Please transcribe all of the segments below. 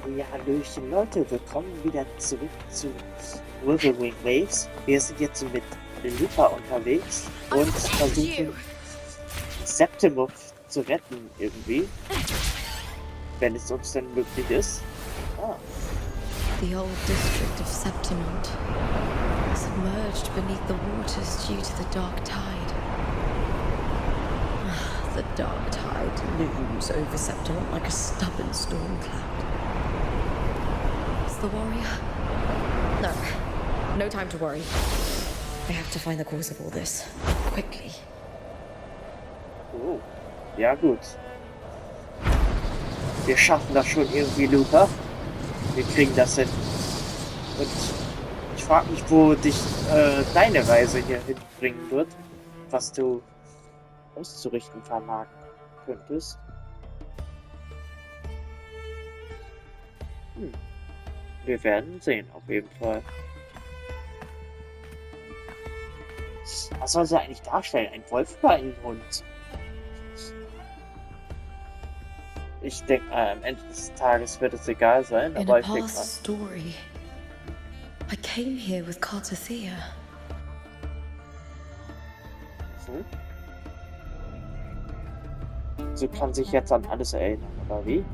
Ja, hallöchen Leute, willkommen wieder zurück zu Wuthering. Wir sind jetzt mit Luca unterwegs und versuchen Septimus zu retten irgendwie, wenn es uns denn möglich ist. Ah, The old district of Septimont, submerged beneath the waters due to the dark tide. The dark tide looms over Septimont like a stubborn storm cloud. Is the warrior? No time to worry. I have to find the cause of all this, quickly. oh, ja gut. Wir schaffen das schon irgendwie, Luca. Wir kriegen das hin. Und ich frage mich, wo dich deine Reise hier hinbringen wird, was du auszurichten vermag könntest. Wir werden sehen, auf jeden Fall. Was soll sie eigentlich darstellen? Ein Wolf oder ein Hund? Ich denke, am Ende des Tages wird es egal sein, aber ich denke mal. Story, I came here with Cartothea. Sie kann sich jetzt an alles erinnern, oder wie?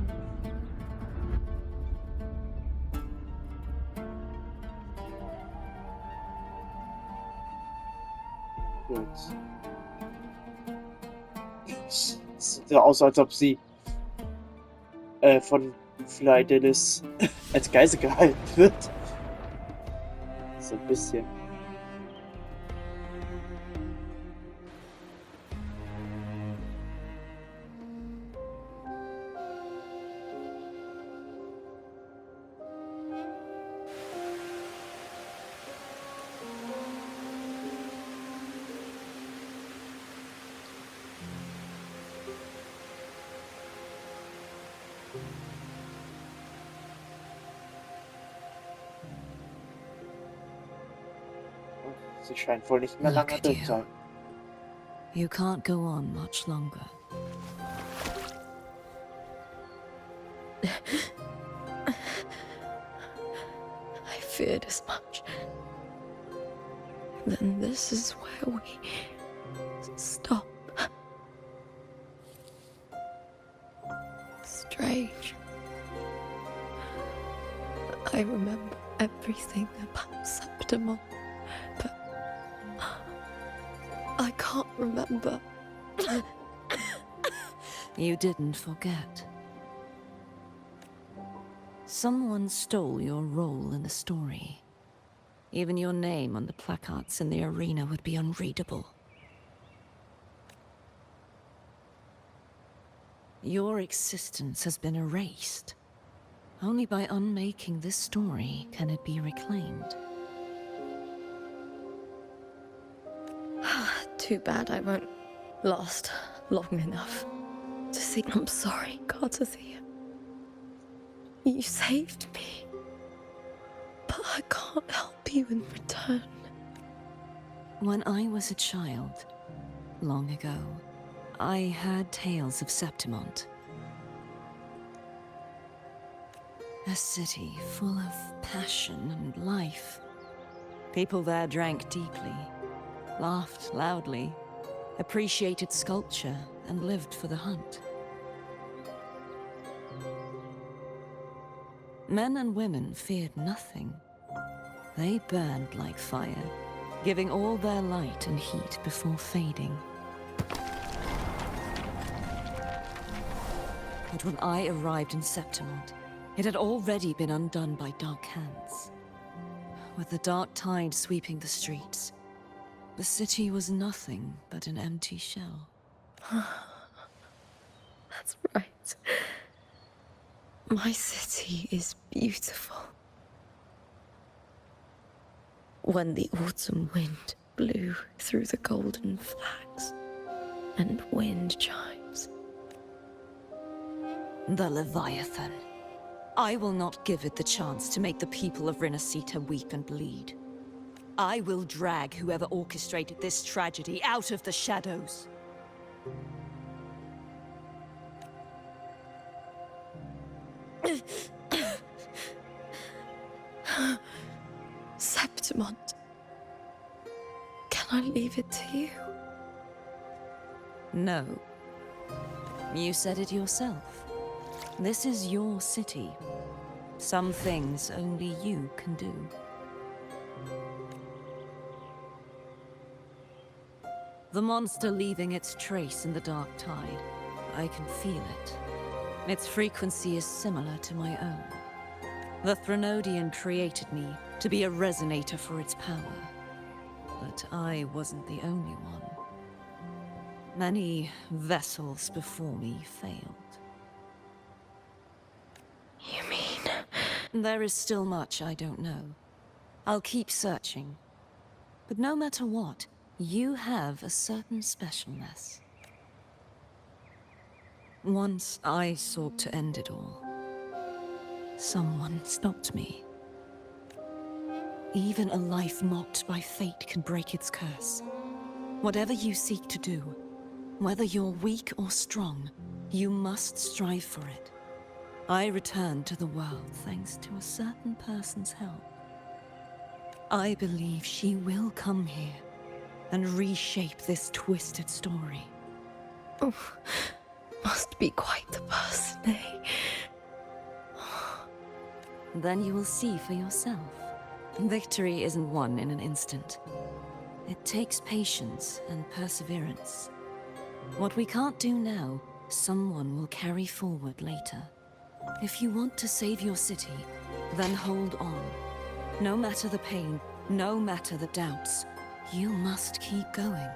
Gut. Es sieht so aus, als ob sie von Flaidelis als Geisel gehalten wird. So ein bisschen. Sie scheint wohl nicht mehr lange drin zu sein. You can't go on much longer. I feared as much. Then this is where we stop. Strange. I remember everything about Septimont, but I can't remember. You didn't forget. Someone stole your role in the story. Even your name on the placards in the arena would be unreadable. Your existence has been erased. Only by unmaking this story can it be reclaimed. Too bad I won't last long enough to say I'm sorry, Cartothea. You saved me, but I can't help you in return. When I was a child, long ago, I had tales of Septimont. A city full of passion and life. People there drank deeply, laughed loudly, appreciated sculpture, and lived for the hunt. Men and women feared nothing. They burned like fire, giving all their light and heat before fading. But when I arrived in Septimont, it had already been undone by dark hands. With the dark tide sweeping the streets, the city was nothing but an empty shell. That's right. My city is beautiful. When the autumn wind blew through the golden flags and wind chimes. The Leviathan. I will not give it the chance to make the people of Rinasita weep and bleed. I will drag whoever orchestrated this tragedy out of the shadows. Septimont. Can I leave it to you? No. You said it yourself. This is your city. Some things only you can do. The monster leaving its trace in the dark tide. I can feel it. Its frequency is similar to my own. The Threnodian created me to be a resonator for its power. But I wasn't the only one. Many vessels before me failed. You mean? There is still much I don't know. I'll keep searching. But no matter what, you have a certain specialness. Once I sought to end it all. Someone stopped me. Even a life mocked by fate can break its curse. Whatever you seek to do, whether you're weak or strong, you must strive for it. I returned to the world thanks to a certain person's help. I believe she will come here and reshape this twisted story. Oh, must be quite the person, eh? Then you will see for yourself. Victory isn't won in an instant. It takes patience and perseverance. What we can't do now, someone will carry forward later. If you want to save your city, then hold on. No matter the pain, no matter the doubts, you must keep going.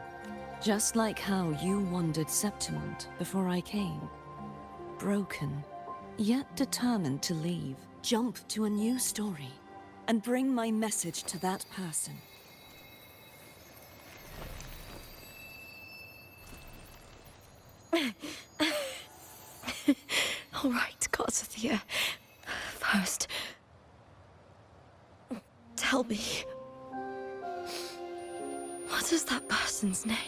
Just like how you wandered Septimont before I came. Broken, yet determined to leave. Jump to a new story, and bring my message to that person. All right, Garcia. First, tell me, what is that person's name?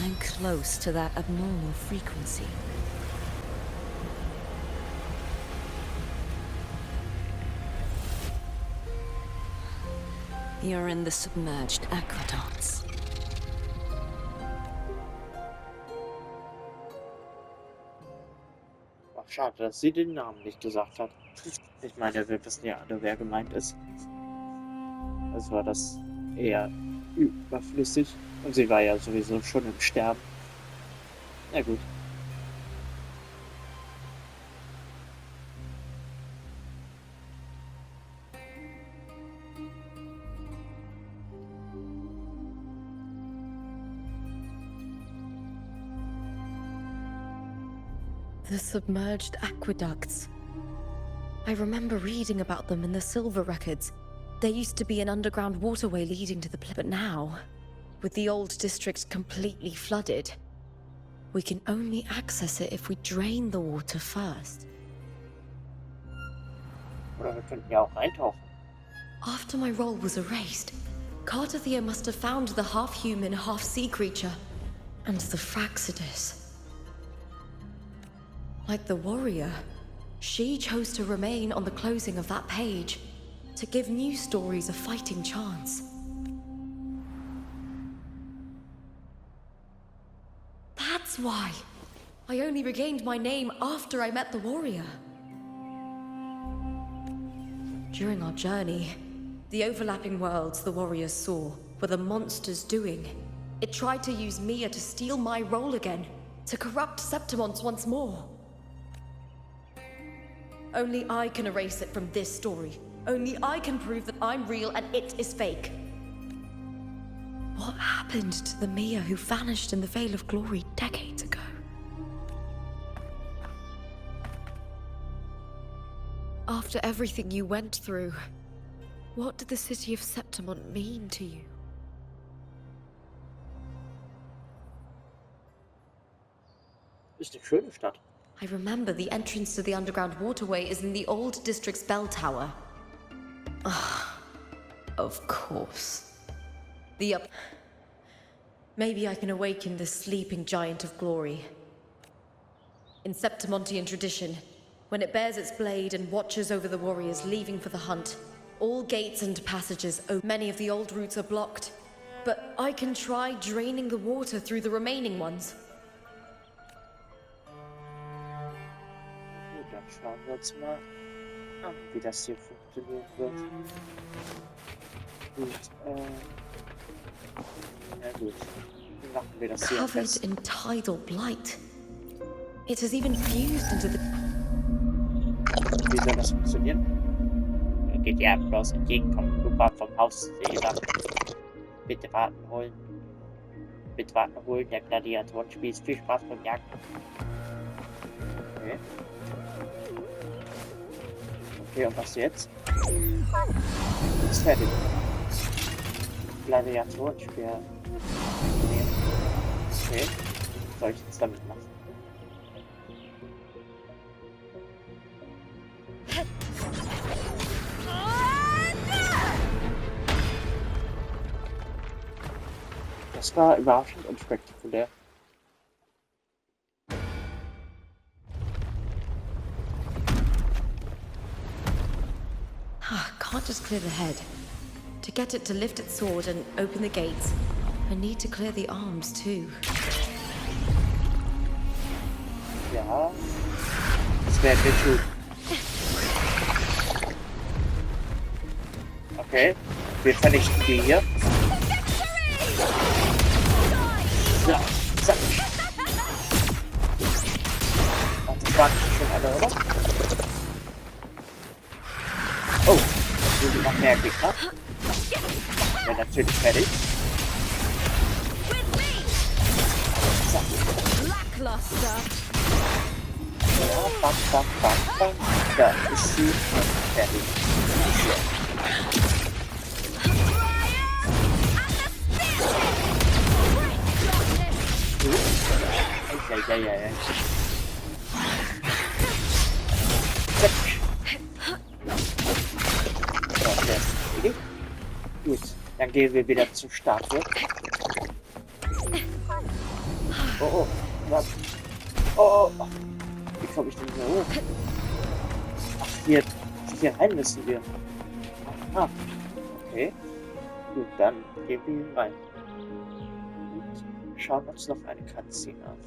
I'm close to that abnormal frequency. You're in the submerged aqueducts. Ach, schade, dass sie den Namen nicht gesagt hat. Ich meine, wir wissen ja alle, wer gemeint ist. Also war das eher überflüssig. Und sie war ja sowieso schon im Sterben. Na gut. The submerged aqueducts. I remember reading about them in the Silver Records. There used to be an underground waterway leading to the place, but now, with the old district completely flooded, we can only access it if we drain the water first. Oder wir könnten ja auch eintauchen. After my role was erased, Cartathea must have found the half-human, half-sea creature, and the Fraxidus. Like the warrior, she chose to remain on the closing of that page, to give new stories a fighting chance. That's why I only regained my name after I met the warrior. During our journey, the overlapping worlds the warriors saw were the monster's doing. It tried to use Mia to steal my role again, to corrupt Septimont once more. Only I can erase it from this story. Only I can prove that I'm real and it is fake. What happened to the Mia who vanished in the Veil of Glory decades ago? After everything you went through, what did the city of Septimont mean to you? Ist eine schöne Stadt. I remember the entrance to the underground waterway is in the old district's bell tower. Ah, of course. Maybe I can awaken the sleeping giant of glory. In Septimontian tradition, when it bears its blade and watches over the warriors leaving for the hunt, all gates and passages open. Many of the old routes are blocked, but I can try draining the water through the remaining ones. Gut, dann schauen wir uns mal an, wie das hier funktionieren wird. Gut, na gut. Wie machen wir das hier am Covered besten? in tidal blight. It has even fused into the... Wie soll das funktionieren? Geht ihr bloß entgegenkommen, Lupa vom Haus Seeler. Bitte warten holen. Bitte warten holen, der Gladiatoren spielt. Viel Spaß beim Jagen. Okay. Okay, und was jetzt? Ist fertig. Gladiatorenspiel. Okay. Was soll ich jetzt damit machen? Das war überraschend unspektakulär. Can't just clear the head. To get it to lift its sword and open the gates, I need to clear the arms too. Ja. Das wäre mir gut. Okay. Wir vernichten die hier. So, zack. Und das waren schon alle, oder? Oh, hier sind noch mehr Gegner. Ja, natürlich fertig. So. Ja, bam, bam, bam, bam. Da ist sie fertig. Ja. Zack. So, der ist fertig. Gut, dann gehen wir wieder zum Statue. Oh, was? Oh. Wie komme ich denn hier hoch? Ach, hier rein müssen wir. Aha. Okay. Gut, dann gehen wir hier rein. Und schauen uns noch eine Cutscene an.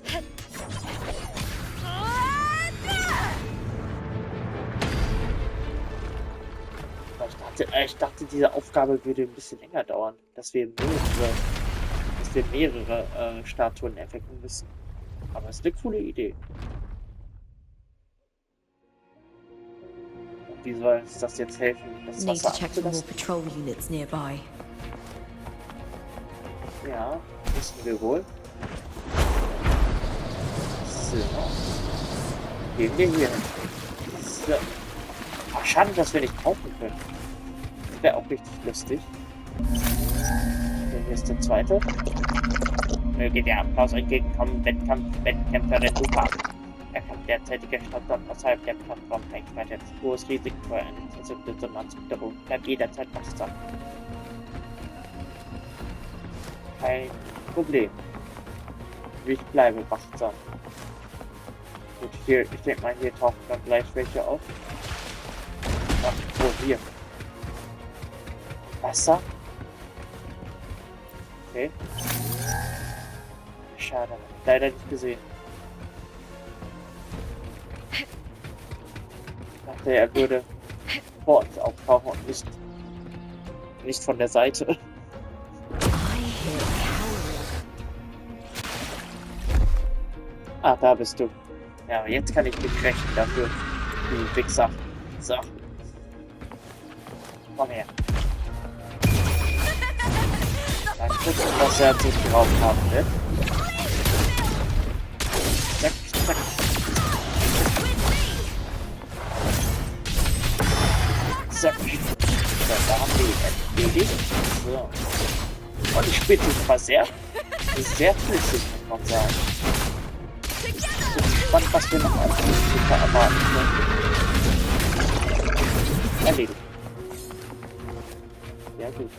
Ich dachte, diese Aufgabe würde ein bisschen länger dauern, dass wir mehrere Statuen erwecken müssen. Aber es ist eine coole Idee. Und wie soll uns das jetzt helfen, das Need to Wasser check for more abzulassen? patrol units nearby. Ja, müssen wir wohl. So. Gehen wir hier hin. So. Ach, schade, dass wir nicht kaufen können. Das wäre auch richtig lustig. Okay, hier ist der zweite. Möge der Applaus entgegenkommen, Wettkämpferin Lupa. Er kann derzeitige Standort außerhalb der Plattform weiter. Hohes Risiko für eine Resonanzwitterung. Bleibt jederzeit wachsam. Kein Problem. Ich bleibe wachsam. Gut, hier, ich denke mal, hier tauchen dann gleich welche auf. Ach, oh, hier. Wasser. Okay. Schade, leider nicht gesehen. Ich dachte, er würde vor uns auftauchen und nicht von der Seite. Ah, da bist du. Ja, aber jetzt kann ich mich rächen dafür. Du Wichser. So. Komm her. Mal gucken, was er sich drauf haben wird. Zack, zack. Zack. So, da haben wir ihn erledigt. So. Und die Spitze ist aber sehr flüssig, muss man sagen. Ich bin gespannt, was wir noch als Spitze erwarten können. Erledigt. Ja, gut.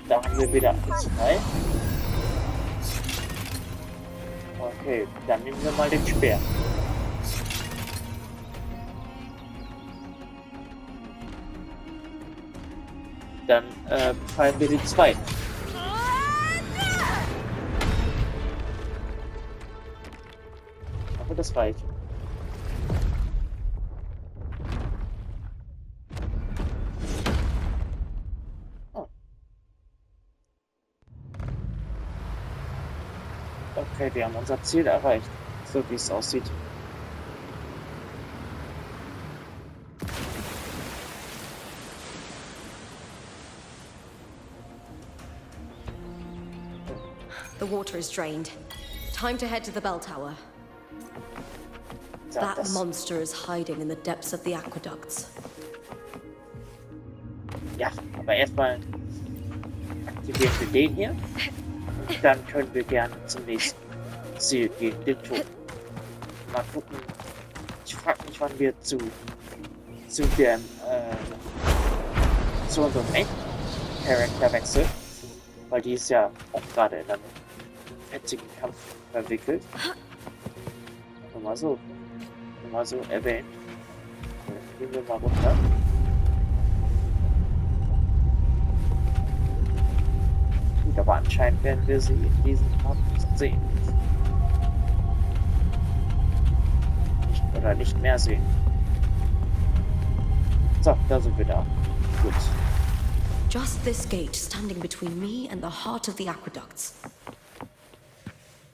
Da haben wir wieder alles frei. Okay, dann nehmen wir mal den Speer. Dann befreien wir den zweiten. Aber das reicht. Oh. Okay, wir haben unser Ziel erreicht, so wie es aussieht. The water is drained. Time to head to the bell tower. That monster is hiding in the depths of the aqueducts. Ja, aber erstmal aktivieren wir den hier. Und dann können wir gerne zum nächsten Ziel gehen, den Tod. Mal gucken. Ich frage mich, wann wir zu unserem echten Charakter wechseln. Weil die ist ja auch gerade in einem fetzigen Kampf verwickelt. Nur mal so erwähnt. Gehen wir mal runter. Gut, aber anscheinend werden wir sie in diesem Kampf nicht sehen. Nicht mehr sehen. So, da sind wir da. Gut. Just this gate standing between me and the heart of the aqueducts.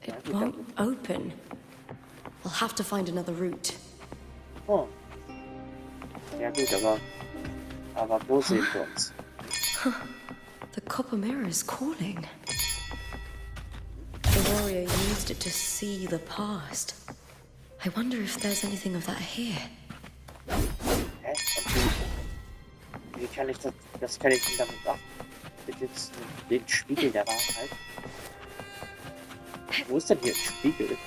It won't open. I'll have to find another route. Oh. Ja gut, aber wo sehen wir uns? The copper mirror is calling. The warrior used it to see the past. I wonder if there's anything of that here. Hä? Und wie kann ich das kann ich denn damit machen? Mit jetzt den Spiegel der Wahrheit. Wo ist denn hier ein Spiegel?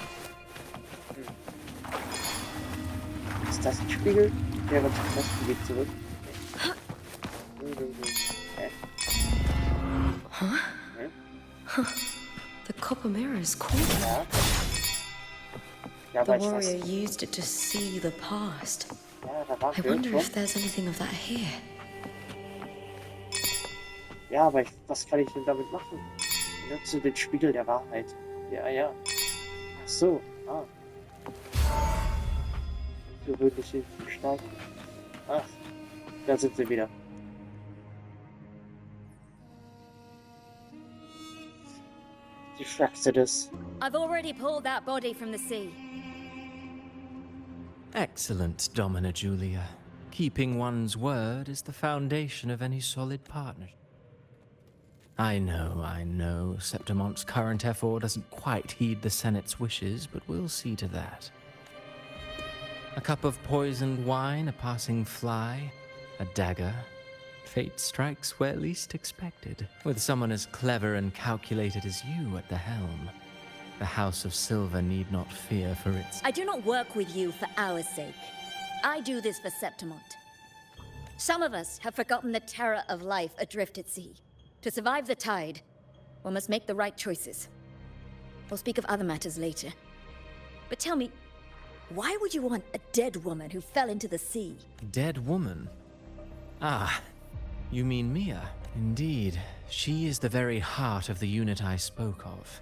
Ist das ein Spiegel? Der wird zum besten Weg zurück. The copper mirror is calling. Ja. Ja, The aber warrior used it to see the past. ja, da war I wonder if there's anything of that here. Ja, aber was kann ich denn damit machen? Ich nutze den Spiegel der Wahrheit. Ja. Ach so. Ah. Gewöhnliche Gestalt. Ach, da sind sie wieder. Die Fractures. I've already pulled that body from the sea. Excellent, Domina Julia. Keeping one's word is the foundation of any solid partnership. I know, Septimonte's current effort doesn't quite heed the Senate's wishes, but we'll see to that. A cup of poisoned wine, a passing fly, a dagger. Fate strikes where least expected. With someone as clever and calculated as you at the helm, the House of Silver need not fear for its... I do not work with you for our sake. I do this for Septimont. Some of us have forgotten the terror of life adrift at sea. To survive the tide, one must make the right choices. We'll speak of other matters later. But tell me, why would you want a dead woman who fell into the sea? Dead woman? Ah, you mean Mia? Indeed, she is the very heart of the unit I spoke of.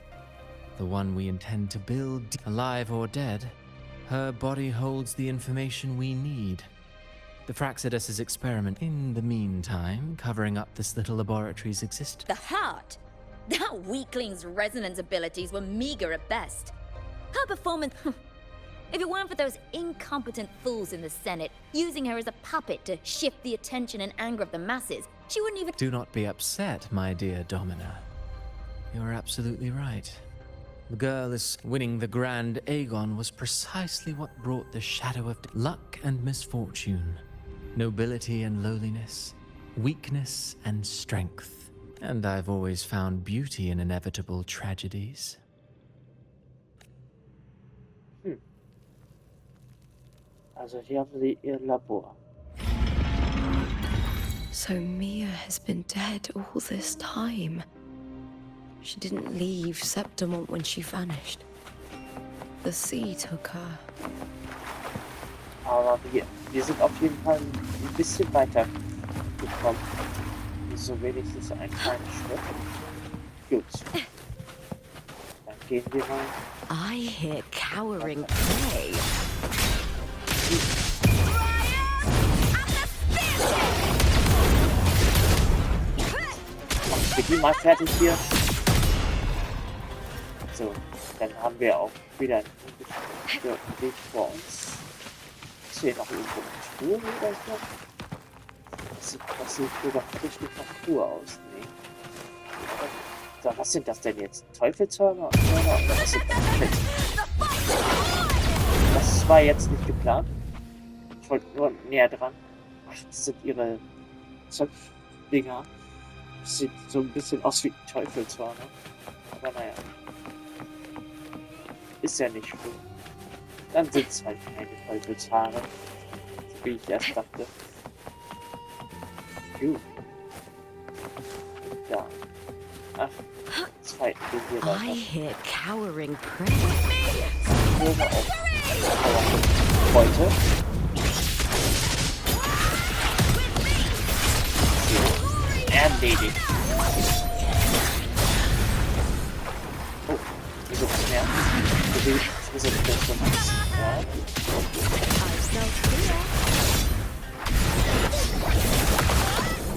The one we intend to build, alive or dead. Her body holds the information we need. The Fraxidus's experiment, in the meantime, covering up this little laboratory's existence. The heart? That weakling's resonance abilities were meager at best. Her performance... If it weren't for those incompetent fools in the Senate, using her as a puppet to shift the attention and anger of the masses, she wouldn't even... Do not be upset, my dear Domina. You're absolutely right. The girl is winning the Grand Aegon was precisely what brought the shadow of luck and misfortune, nobility and lowliness, weakness and strength. And I've always found beauty in inevitable tragedies. Also hier haben sie ihr Labor. So Mia has been dead all this time. She didn't leave Septimont when she vanished. The sea took her. Aber wir sind auf jeden Fall ein bisschen weiter gekommen. So wenigstens ein kleiner Schritt. Gut. Dann gehen wir mal. I hear cowering prey. Ich bin mal fertig hier. So, dann haben wir auch wieder einen ungestörten Weg vor uns. Ist hier noch irgendwo eine Truhe oder so? Das sieht sogar richtig nach Truhe aus. Nee. So, was sind das denn jetzt? Teufelshörner oder was sind das jetzt? Das war jetzt nicht geplant. Ich wollte nur näher dran. Ach, das sind ihre Zöpfdinger. Das sieht so ein bisschen aus wie Teufelshörner. Aber naja. Ist ja nicht schlimm. Dann sind es halt keine Teufelshaare. Wie ich erst dachte. Ja. Ach, zwei gehen hier weiter. I hear cowering prey. Kurve auf. Heute. So. Erledigt. Oh, wieso nicht mehr? Wieso nicht mehr schon was? Ja.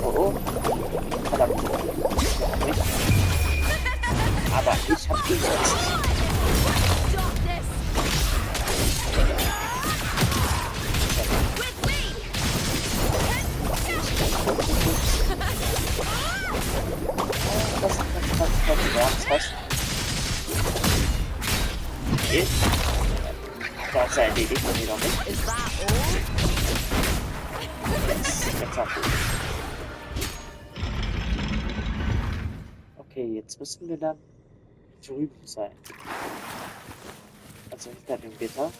Oh, oh. Verdammt. Noch nicht. Aber ich hab ihn jetzt. Was? Okay. Das ist erledigt, und jedoch nicht. Jetzt hab ich. Okay, jetzt müssen wir dann drüben sein. Also hinter dem Gitter.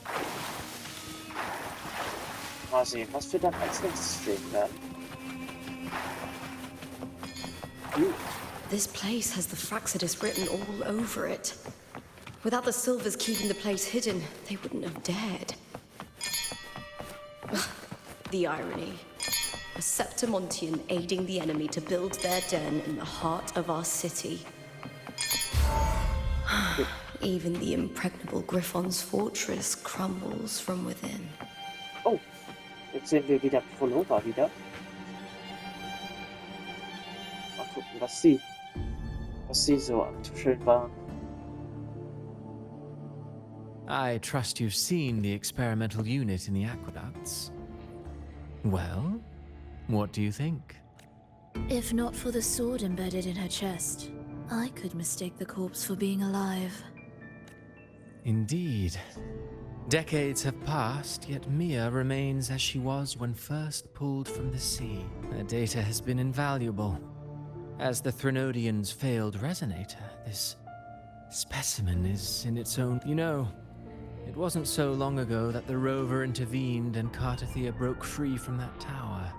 Mal sehen, was wir dann als nächstes sehen werden. This place has the Fraxidus written all over it. Without the Silvers keeping the place hidden, they wouldn't have dared. The irony. A Septimontian aiding the enemy to build their den in the heart of our city. Even the impregnable Griffon's fortress crumbles from within. Oh, jetzt sehen wir wieder Prolova wieder. Mal gucken, was sie so am Tuscheln waren. I trust you've seen the experimental unit in the aqueducts. Well, what do you think? If not for the sword embedded in her chest, I could mistake the corpse for being alive. Indeed. Decades have passed, yet Mia remains as she was when first pulled from the sea. Her data has been invaluable. As the Threnodian's failed resonator, this specimen is in its own... You know, it wasn't so long ago that the rover intervened and Cartathea broke free from that tower.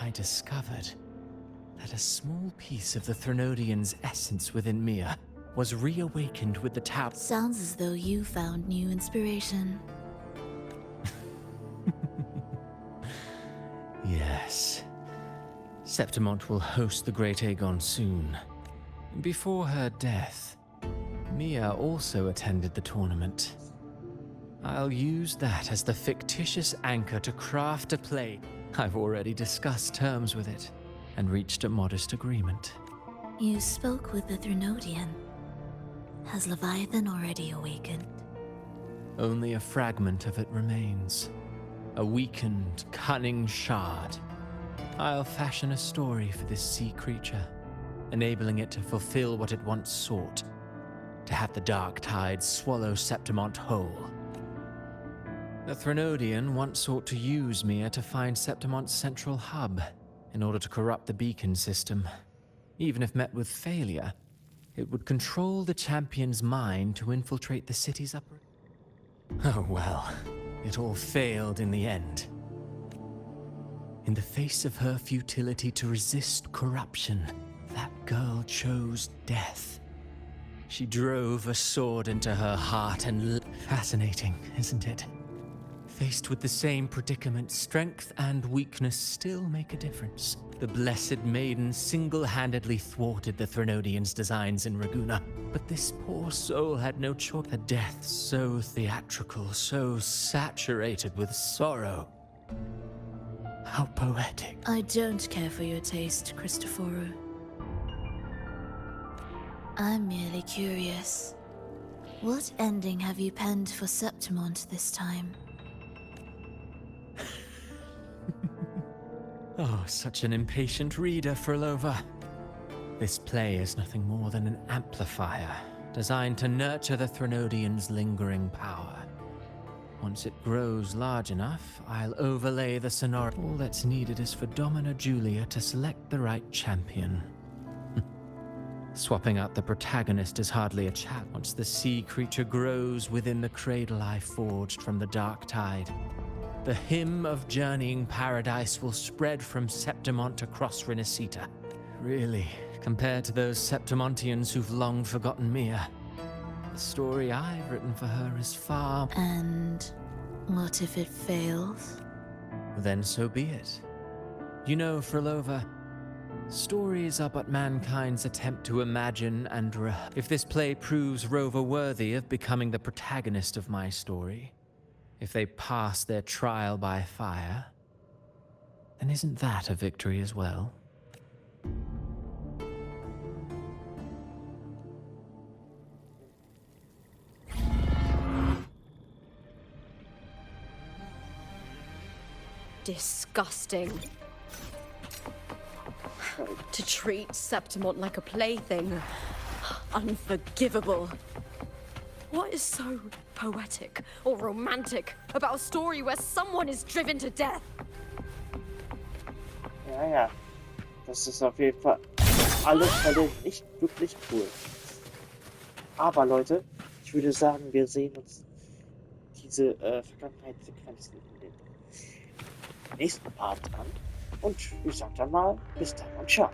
I discovered that a small piece of the Threnodian's essence within Mia was reawakened with the tower. Sounds as though you found new inspiration. Yes. Septimont will host the Great Aegon soon. Before her death, Mia also attended the tournament. I'll use that as the fictitious anchor to craft a play. I've already discussed terms with it and reached a modest agreement. You spoke with the Threnodian. Has Leviathan already awakened? Only a fragment of it remains. A weakened, cunning shard. I'll fashion a story for this sea creature, enabling it to fulfill what it once sought. To have the dark tides swallow Septimont whole. The Threnodian once sought to use Mia to find Septimont's central hub in order to corrupt the beacon system. Even if met with failure, it would control the champion's mind to infiltrate the city's upper... Oh well, it all failed in the end. In the face of her futility to resist corruption, that girl chose death. She drove a sword into her heart and fascinating, isn't it? Faced with the same predicament, strength and weakness still make a difference. The Blessed Maiden single-handedly thwarted the Threnodians' designs in Raguna, but this poor soul had no choice. A death so theatrical, so saturated with sorrow. How poetic. I don't care for your taste, Christophoru. I'm merely curious. What ending have you penned for Septimont this time? Oh, such an impatient reader, Frolova. This play is nothing more than an amplifier, designed to nurture the Threnodians' lingering power. Once it grows large enough, I'll overlay the sonority. All that's needed is for Domina Julia to select the right champion. Swapping out the protagonist is hardly a challenge. Once the sea creature grows within the cradle I forged from the dark tide, the hymn of journeying paradise will spread from Septimont across Renacita. Really, compared to those Septimontians who've long forgotten Mia, the story I've written for her is far... And what if it fails? Then so be it. You know, Frolova, stories are but mankind's attempt to imagine and if this play proves Rover worthy of becoming the protagonist of my story, if they pass their trial by fire, then isn't that a victory as well? Disgusting. To treat Septimont like a plaything. Unforgivable. What is so poetic or romantic about a story where someone is driven to death? Ja, ja. Das ist auf jeden Fall alles Fälle nicht wirklich cool. Aber Leute, ich würde sagen, wir sehen uns diese Vergangenheitssequenzen in den nächsten Part an. Und ich sag dann mal, bis dann und ciao.